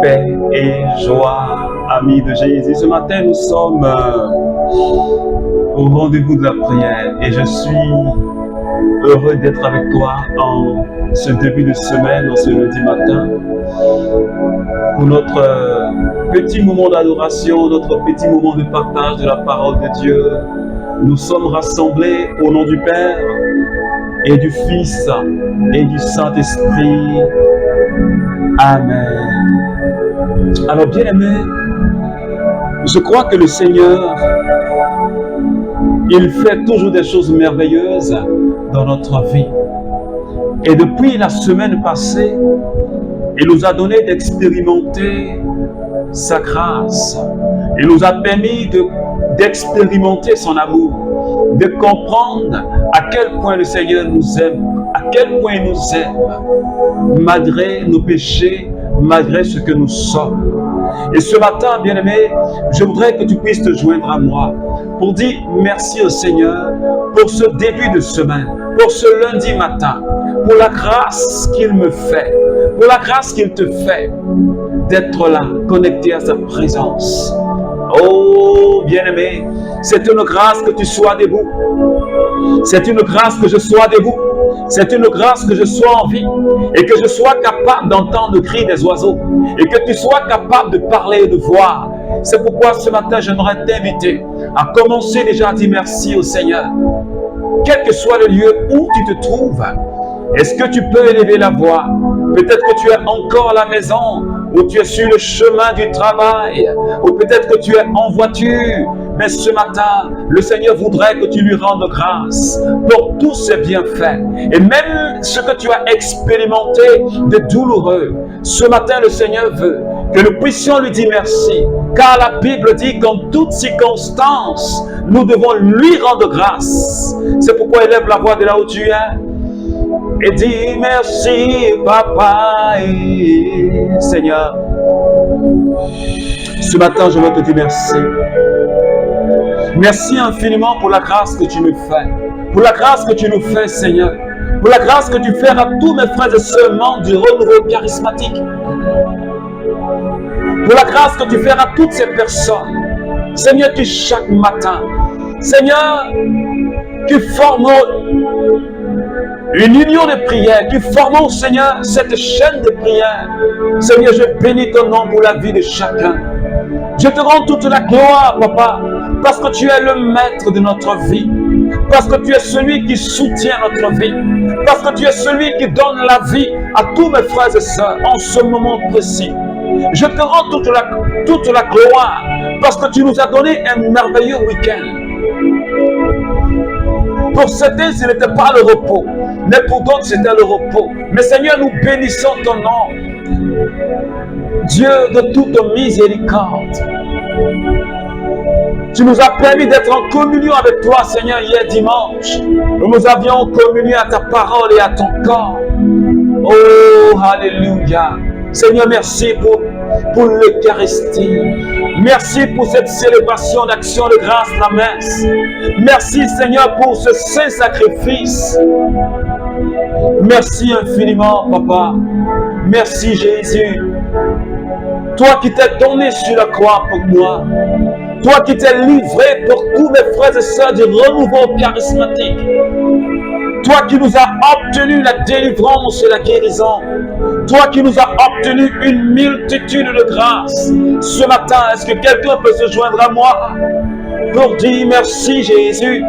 Paix et joie, amis de Jésus. Ce matin, nous sommes au rendez-vous de la prière et je suis heureux d'être avec toi en ce début de semaine, en ce lundi matin, pour notre petit moment d'adoration, notre petit moment de partage de la parole de Dieu. Nous sommes rassemblés au nom du Père et du Fils et du Saint-Esprit. Amen. Alors, bien-aimés, je crois que le Seigneur, il fait toujours des choses merveilleuses dans notre vie. Et depuis la semaine passée, il nous a donné d'expérimenter sa grâce. Il nous a permis d'expérimenter son amour, de comprendre à quel point le Seigneur nous aime, à quel point il nous aime, malgré nos péchés, malgré ce que nous sommes. Et ce matin, bien-aimé, je voudrais que tu puisses te joindre à moi pour dire merci au Seigneur pour ce début de semaine, pour ce lundi matin, pour la grâce qu'il me fait, pour la grâce qu'il te fait d'être là, connecté à sa présence. Oh, bien-aimé, c'est une grâce que tu sois debout. C'est une grâce que je sois debout. C'est une grâce que je sois en vie et que je sois capable d'entendre le cri des oiseaux et que tu sois capable de parler et de voir. C'est pourquoi ce matin, j'aimerais t'inviter à commencer déjà à dire merci au Seigneur. Quel que soit le lieu où tu te trouves, est-ce que tu peux élever la voix? Peut-être que tu es encore à la maison, ou tu es sur le chemin du travail, ou peut-être que tu es en voiture. Mais ce matin, le Seigneur voudrait que tu lui rendes grâce pour tous ses bienfaits. Et même ce que tu as expérimenté de douloureux, ce matin, le Seigneur veut que nous puissions lui dire merci. Car la Bible dit qu'en toutes circonstances, nous devons lui rendre grâce. C'est pourquoi élève la voix de là où tu es. Et dis merci, Papa et Seigneur. Ce matin, je veux te dire merci. Merci infiniment pour la grâce que tu nous fais. Pour la grâce que tu nous fais, Seigneur. Pour la grâce que tu fais à tous mes frères et sœurs membres du renouveau charismatique. Pour la grâce que tu fais à toutes ces personnes. Seigneur, qui chaque matin, Seigneur, qui forment une union de prière, qui formons, Seigneur, cette chaîne de prière. Seigneur, je bénis ton nom pour la vie de chacun. Je te rends toute la gloire, Papa, parce que tu es le maître de notre vie, parce que tu es celui qui soutient notre vie, parce que tu es celui qui donne la vie à tous mes frères et sœurs en ce moment précis. Je te rends toute la gloire, parce que tu nous as donné un merveilleux week-end. Pour certains, ce n'était pas le repos, mais pour d'autres, c'était le repos. Mais Seigneur, nous bénissons ton nom, Dieu de toute miséricorde. Tu nous as permis d'être en communion avec toi, Seigneur, hier dimanche. Nous avions communion à ta parole et à ton corps. Oh, alléluia. Seigneur, merci pour l'Eucharistie. Merci pour cette célébration d'action de grâce, la messe. Merci, Seigneur, pour ce saint sacrifice. Merci infiniment, Papa. Merci, Jésus. Toi qui t'es donné sur la croix pour moi. Toi qui t'es livré pour tous mes frères et sœurs du renouveau charismatique. Toi qui nous as obtenu la délivrance et la guérison. Toi qui nous as obtenu une multitude de grâces. Ce matin, est-ce que quelqu'un peut se joindre à moi pour dire merci Jésus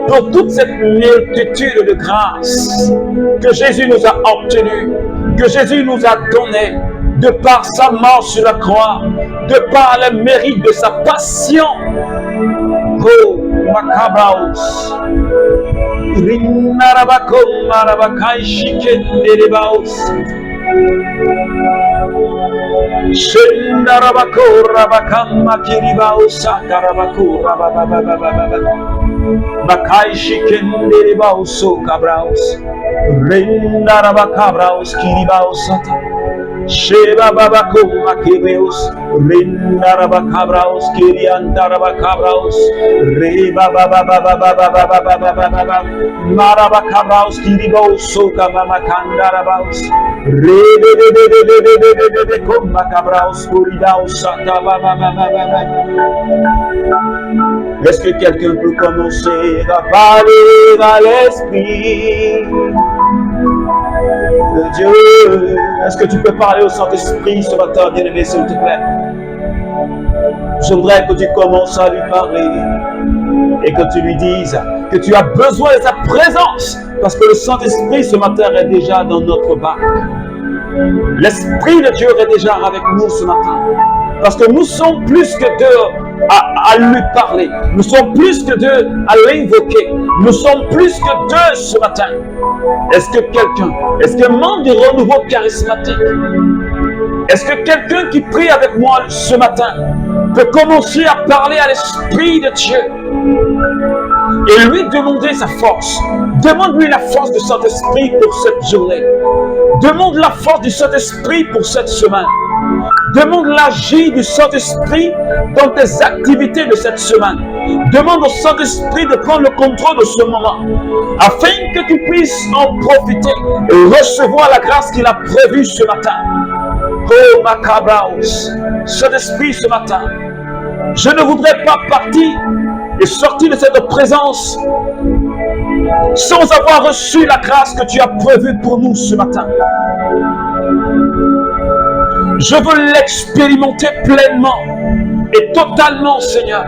pour toute cette multitude de grâces que Jésus nous a obtenues, que Jésus nous a données de par sa mort sur la croix, de par les mérites de sa passion. Oh, Macabraus. Rinarabakom Marabakai Shikenderebaus. Shendarabako Rabakam Makiribaus Sakarabako Rabababababa. Bakai Shikenderebaus Cabraus. Rinarabacabraus Kiribaus Sata. Sheba baba kuma kebeos, rindaraba cabraos, kiriandaraba cabraos, reba baba baba baba baba baba baba, maraba cabraos, kiribos, soka mama candarabaos, rebe kuma cabraos, kuridaos, sata baba baba baba. Est-ce que quelqu'un peut commencer à parler à l'Esprit de Dieu? Est-ce que tu peux parler au Saint-Esprit ce matin, bien-aimé, s'il te plaît? Je voudrais que tu commences à lui parler et que tu lui dises que tu as besoin de sa présence parce que le Saint-Esprit ce matin est déjà dans notre barque. L'Esprit de Dieu est déjà avec nous ce matin parce que nous sommes plus que deux à lui parler. Nous sommes plus que deux à l'invoquer. Nous sommes plus que deux ce matin. Est-ce que un membre du renouveau charismatique, est-ce que quelqu'un qui prie avec moi ce matin peut commencer à parler à l'Esprit de Dieu et lui demander sa force? Demande-lui la force du Saint-Esprit pour cette journée. Demande la force du Saint-Esprit pour cette semaine. Demande l'agir du Saint-Esprit dans tes activités de cette semaine. Demande au Saint-Esprit de prendre le contrôle de ce moment, afin que tu puisses en profiter et recevoir la grâce qu'il a prévue ce matin. Oh Macabraos, Saint-Esprit ce matin, je ne voudrais pas partir et sortir de cette présence sans avoir reçu la grâce que tu as prévue pour nous ce matin. Je veux l'expérimenter pleinement et totalement, Seigneur.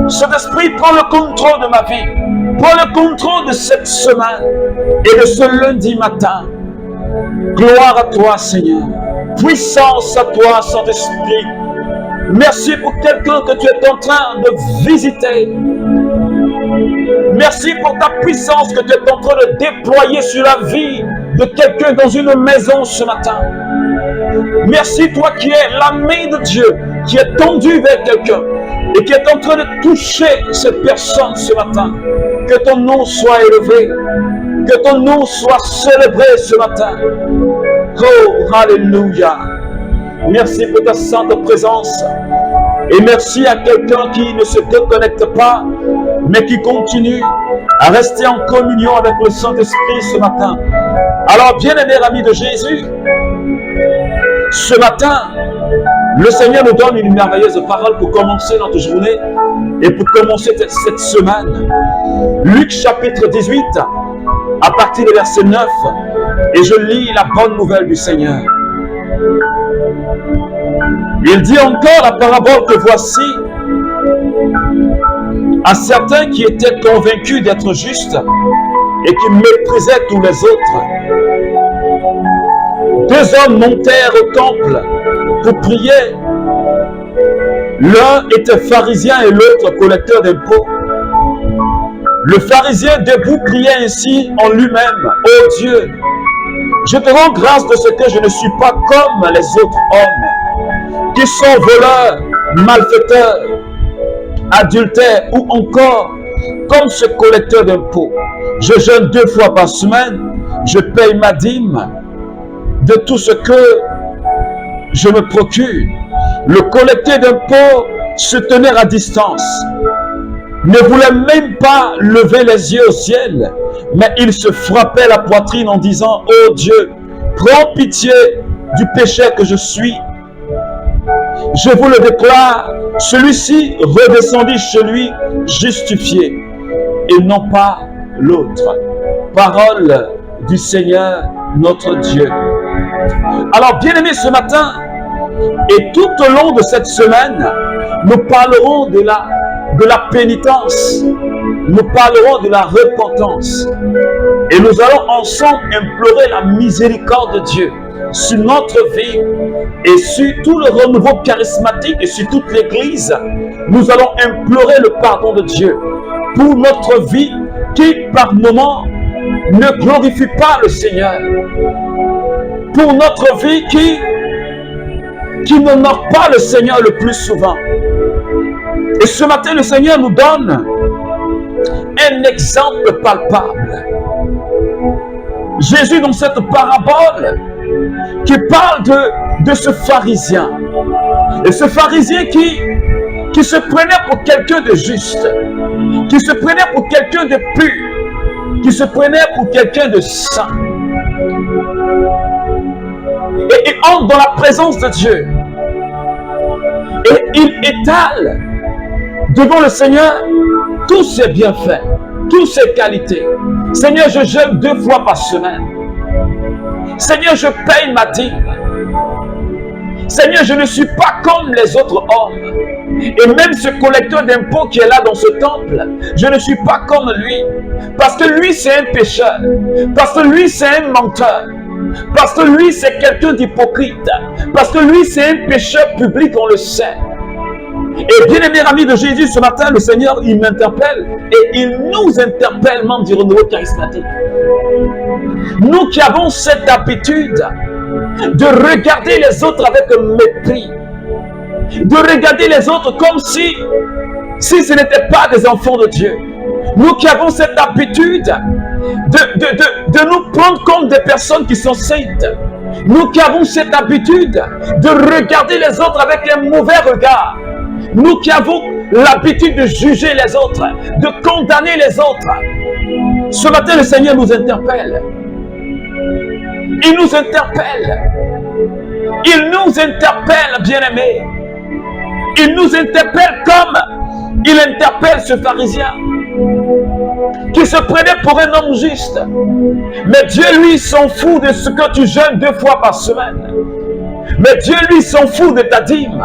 Cet esprit prend le contrôle de ma vie, prend le contrôle de cette semaine et de ce lundi matin. Gloire à toi, Seigneur. Puissance à toi, Saint-Esprit. Merci pour quelqu'un que tu es en train de visiter. Merci pour ta puissance que tu es en train de déployer sur la vie de quelqu'un dans une maison ce matin. Merci toi qui es la main de Dieu, qui est tendue vers quelqu'un et qui est en train de toucher cette personne ce matin. Que ton nom soit élevé, que ton nom soit célébré ce matin. Oh, alléluia. Merci pour ta sainte présence. Et merci à quelqu'un qui ne se déconnecte pas, mais qui continue à rester en communion avec le Saint-Esprit ce matin. Alors, bien-aimés amis de Jésus, ce matin, le Seigneur nous donne une merveilleuse parole pour commencer notre journée et pour commencer cette semaine. Luc chapitre 18, à partir du verset 9, et je lis la bonne nouvelle du Seigneur. Il dit encore la parabole que voici à certains qui étaient convaincus d'être justes et qui méprisaient tous les autres. Deux hommes montèrent au temple pour prier. L'un était pharisien et l'autre collecteur d'impôts. Le pharisien debout priait ainsi en lui-même: ô Dieu, je te rends grâce de ce que je ne suis pas comme les autres hommes, qui sont voleurs, malfaiteurs, adultères ou encore comme ce collecteur d'impôts. Je jeûne 2 fois par semaine, je paye ma dîme de tout ce que je me procure. Le collecteur d'impôts se tenait à distance, ne voulait même pas lever les yeux au ciel, mais il se frappait la poitrine en disant: ô Dieu, prends pitié du pécheur que je suis. Je vous le déclare, celui-ci redescendit chez lui justifié, et non pas l'autre. Parole du Seigneur notre Dieu. Alors, bien-aimés, ce matin, et tout au long de cette semaine, nous parlerons de la pénitence, nous parlerons de la repentance, et nous allons ensemble implorer la miséricorde de Dieu sur notre vie et sur tout le renouveau charismatique et sur toute l'Église. Nous allons implorer le pardon de Dieu pour notre vie qui par moments ne glorifie pas le Seigneur, pour notre vie qui n'honore pas le Seigneur le plus souvent. Et ce matin, le Seigneur nous donne un exemple palpable. Jésus, dans cette parabole, qui parle de ce pharisien. Et ce pharisien qui se prenait pour quelqu'un de juste, qui se prenait pour quelqu'un de pur, qui se prenait pour quelqu'un de saint. Et il entre dans la présence de Dieu. Et il étale devant le Seigneur tous ses bienfaits, toutes ses qualités. Seigneur, je jeûne 2 fois par semaine. Seigneur, je paye ma dîme. Seigneur, je ne suis pas comme les autres hommes. Et même ce collecteur d'impôts qui est là dans ce temple, je ne suis pas comme lui. Parce que lui, c'est un pécheur. Parce que lui, c'est un menteur. Parce que lui, c'est quelqu'un d'hypocrite. Parce que lui, c'est un pécheur public, on le sait. Et bien aimé ami de Jésus, ce matin, le Seigneur, il m'interpelle et il nous interpelle, membres du renouveau charismatique. Nous qui avons cette habitude de regarder les autres avec mépris, de regarder les autres comme si ce n'étaient pas des enfants de Dieu. Nous qui avons cette habitude de nous prendre comme des personnes qui sont saintes. Nous qui avons cette habitude de regarder les autres avec un mauvais regard. Nous qui avons l'habitude de juger les autres, de condamner les autres. Ce matin, le Seigneur nous interpelle. Il nous interpelle. Il nous interpelle, bien-aimés. Il nous interpelle comme il interpelle ce pharisien qui se prenait pour un homme juste. Mais Dieu, lui, s'en fout de ce que tu jeûnes 2 fois par semaine. Mais Dieu, lui, s'en fout de ta dîme.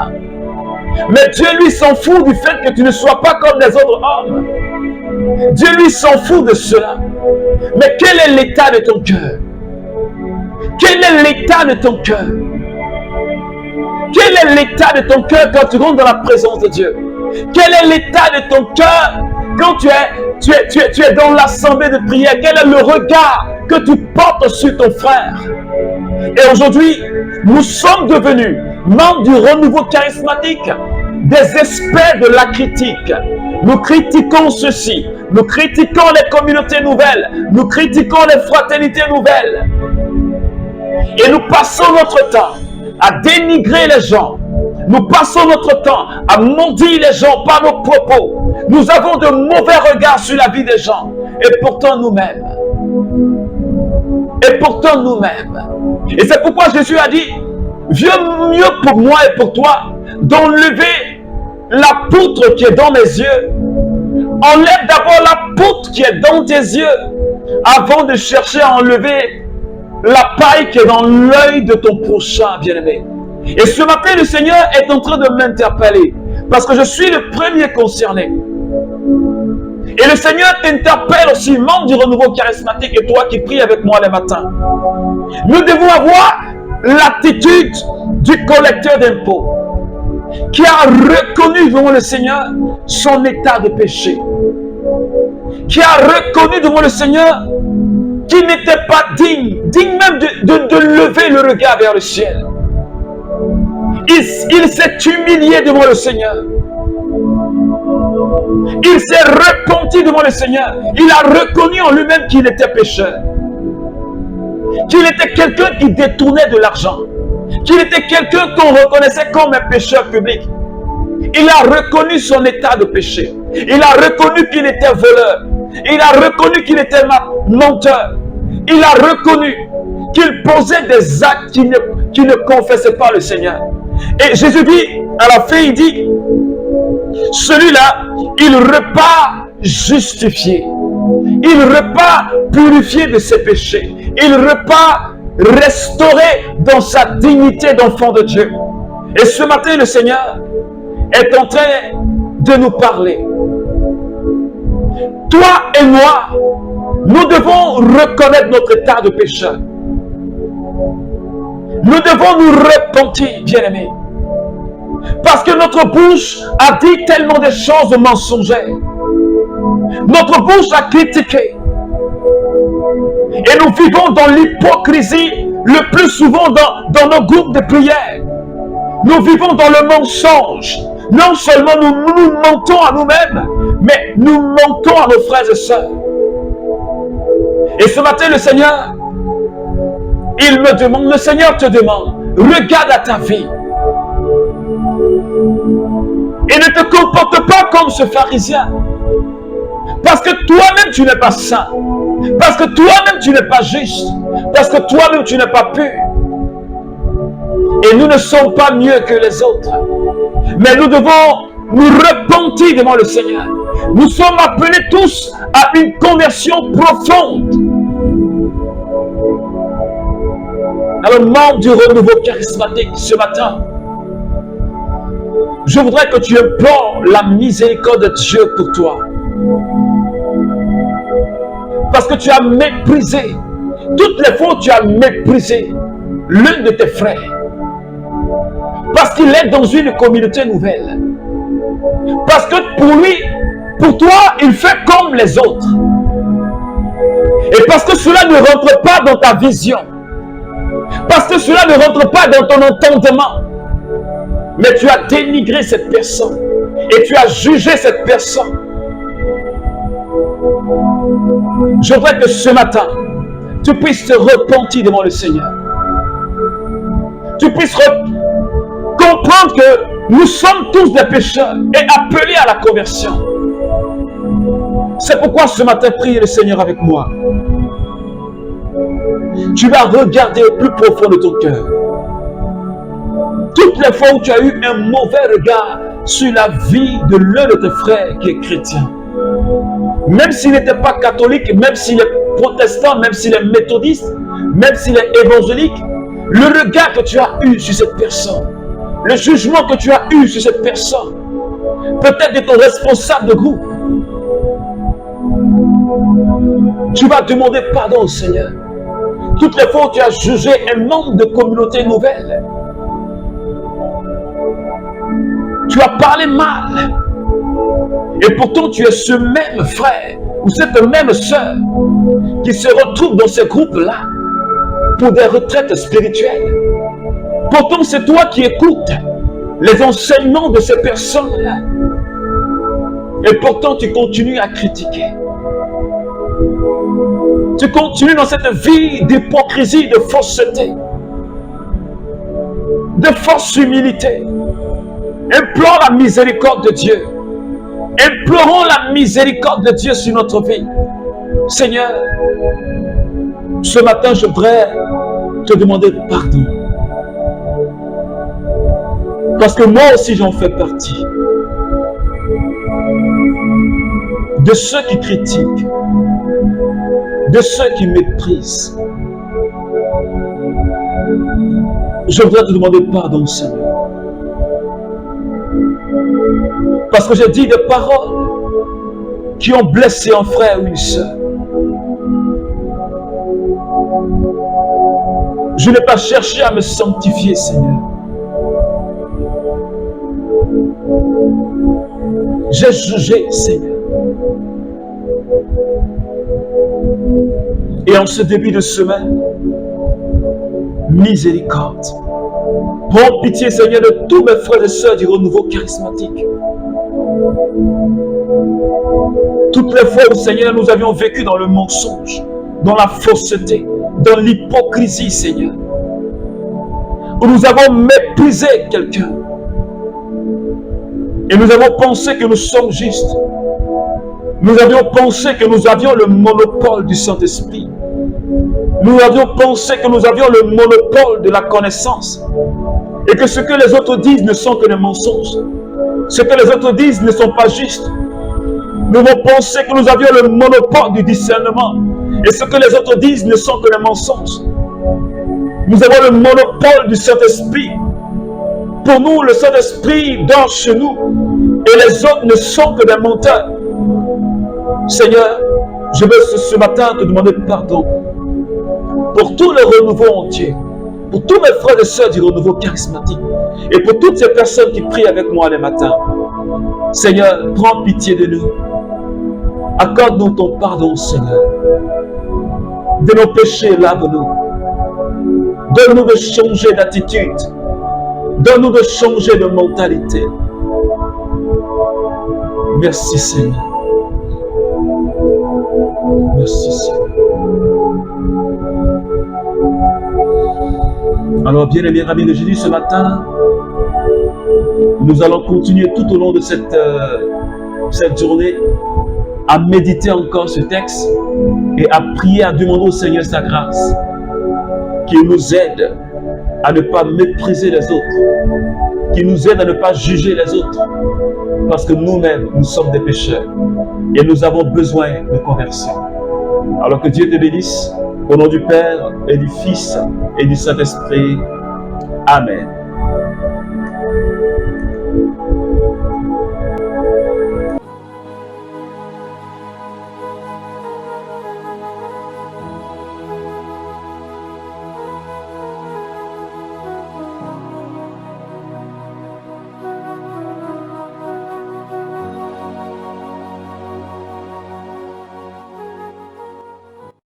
Mais Dieu, lui, s'en fout du fait que tu ne sois pas comme les autres hommes. Dieu, lui, s'en fout de cela. Mais quel est l'état de ton cœur? Quel est l'état de ton cœur? Quel est l'état de ton cœur quand tu rentres dans la présence de Dieu? Quel est l'état de ton cœur quand tu es dans l'assemblée de prière? Quel est le regard que tu portes sur ton frère? Et aujourd'hui, nous sommes devenus membres du renouveau charismatique, des experts de la critique. Nous critiquons ceci, nous critiquons les communautés nouvelles, nous critiquons les fraternités nouvelles. Et nous passons notre temps à dénigrer les gens. Nous passons notre temps à maudire les gens par nos propos. Nous avons de mauvais regards sur la vie des gens. Et pourtant nous-mêmes. Et c'est pourquoi Jésus a dit, viens mieux pour moi et pour toi d'enlever la poutre qui est dans mes yeux. Enlève d'abord la poutre qui est dans tes yeux avant de chercher à enlever la paille qui est dans l'œil de ton prochain, bien-aimé. Et ce matin, le Seigneur est en train de m'interpeller parce que je suis le premier concerné. Et le Seigneur t'interpelle aussi, membre du renouveau charismatique, et toi qui pries avec moi les matins. Nous devons avoir l'attitude du collecteur d'impôts qui a reconnu devant le Seigneur son état de péché, qui a reconnu devant le Seigneur qu'il n'était pas digne même de lever le regard vers le ciel. Il s'est humilié devant le Seigneur. Il s'est repenti devant le Seigneur. Il a reconnu en lui-même qu'il était pécheur. Qu'il était quelqu'un qui détournait de l'argent. Qu'il était quelqu'un qu'on reconnaissait comme un pécheur public. Il a reconnu son état de péché. Il a reconnu qu'il était voleur. Il a reconnu qu'il était menteur. Il a reconnu qu'il posait des actes qui ne confessaient pas le Seigneur. Et Jésus dit, à la fin, il dit, celui-là, il repart justifié. Il repart purifié de ses péchés. Il repart restauré dans sa dignité d'enfant de Dieu. Et ce matin, le Seigneur est en train de nous parler. Toi et moi, nous devons reconnaître notre état de pécheur. Nous devons nous repentir, bien-aimés. Parce que notre bouche a dit tellement de choses mensongères. Notre bouche a critiqué. Et nous vivons dans l'hypocrisie le plus souvent dans nos groupes de prière. Nous vivons dans le mensonge. Non seulement nous mentons à nous-mêmes, mais nous mentons à nos frères et sœurs. Et ce matin, le Seigneur Il me demande, le Seigneur te demande, regarde à ta vie. Et ne te comporte pas comme ce pharisien. Parce que toi-même tu n'es pas saint. Parce que toi-même tu n'es pas juste. Parce que toi-même tu n'es pas pur. Et nous ne sommes pas mieux que les autres. Mais nous devons nous repentir devant le Seigneur. Nous sommes appelés tous à une conversion profonde. Alors, membre du renouveau charismatique ce matin, je voudrais que tu implores la miséricorde de Dieu pour toi. Parce que tu as méprisé, toutes les fois tu as méprisé l'un de tes frères. Parce qu'il est dans une communauté nouvelle. Parce que pour lui, pour toi, il fait comme les autres. Et parce que cela ne rentre pas dans ta vision. Parce que cela ne rentre pas dans ton entendement. Mais tu as dénigré cette personne. Et tu as jugé cette personne. Je voudrais que ce matin, tu puisses te repentir devant le Seigneur. Tu puisses comprendre que nous sommes tous des pécheurs et appelés à la conversion. C'est pourquoi ce matin, prie le Seigneur avec moi. Tu vas regarder au plus profond de ton cœur. Toutes les fois où tu as eu un mauvais regard sur la vie de l'un de tes frères qui est chrétien, même s'il n'était pas catholique, même s'il est protestant, même s'il est méthodiste, même s'il est évangélique, le regard que tu as eu sur cette personne, le jugement que tu as eu sur cette personne, peut-être de ton responsable de groupe, tu vas demander pardon au Seigneur. Toutes les fois où tu as jugé un membre de communauté nouvelle, tu as parlé mal. Et pourtant, tu es ce même frère ou cette même sœur qui se retrouve dans ce groupe-là pour des retraites spirituelles. Pourtant, c'est toi qui écoutes les enseignements de ces personnes-là. Et pourtant, tu continues à critiquer. Tu continues dans cette vie d'hypocrisie, de fausseté, de fausse humilité. Implore la miséricorde de Dieu. Implorons la miséricorde de Dieu sur notre vie. Seigneur, ce matin, je voudrais te demander pardon. Parce que moi aussi, j'en fais partie. De ceux qui critiquent, de ceux qui méprisent. Je voudrais te demander pardon, Seigneur. Parce que j'ai dit des paroles qui ont blessé un frère ou une sœur. Je n'ai pas cherché à me sanctifier, Seigneur. J'ai jugé, Seigneur. Et en ce début de semaine, miséricorde. Prends pitié, Seigneur, de tous mes frères et sœurs du renouveau charismatique. Toutes les fois où, Seigneur, nous avions vécu dans le mensonge, dans la fausseté, dans l'hypocrisie, Seigneur, où nous avons méprisé quelqu'un, et nous avons pensé que nous sommes justes. Nous avions pensé que nous avions le monopole du Saint-Esprit. Nous avions pensé que nous avions le monopole de la connaissance. Et que ce que les autres disent ne sont que des mensonges. Ce que les autres disent ne sont pas justes. Nous avons pensé que nous avions le monopole du discernement. Et ce que les autres disent ne sont que des mensonges. Nous avons le monopole du Saint-Esprit. Pour nous, le Saint-Esprit dort chez nous. Et les autres ne sont que des menteurs. Seigneur, je veux ce matin te demander pardon pour tout le renouveau entier, pour tous mes frères et sœurs du renouveau charismatique et pour toutes ces personnes qui prient avec moi les matins. Seigneur, prends pitié de nous. Accorde-nous ton pardon, Seigneur. De nos péchés, lave-nous. Donne-nous de changer d'attitude. Donne-nous de changer de mentalité. Merci, Seigneur. Merci, Seigneur. Alors, bien-aimés amis de Jésus, ce matin, nous allons continuer tout au long de cette journée à méditer encore ce texte et à prier, à demander au Seigneur sa grâce, qu'il nous aide à ne pas mépriser les autres, qu'il nous aide à ne pas juger les autres, parce que nous-mêmes, nous sommes des pécheurs et nous avons besoin de conversion. Alors que Dieu te bénisse, au nom du Père et du Fils et du Saint-Esprit. Amen.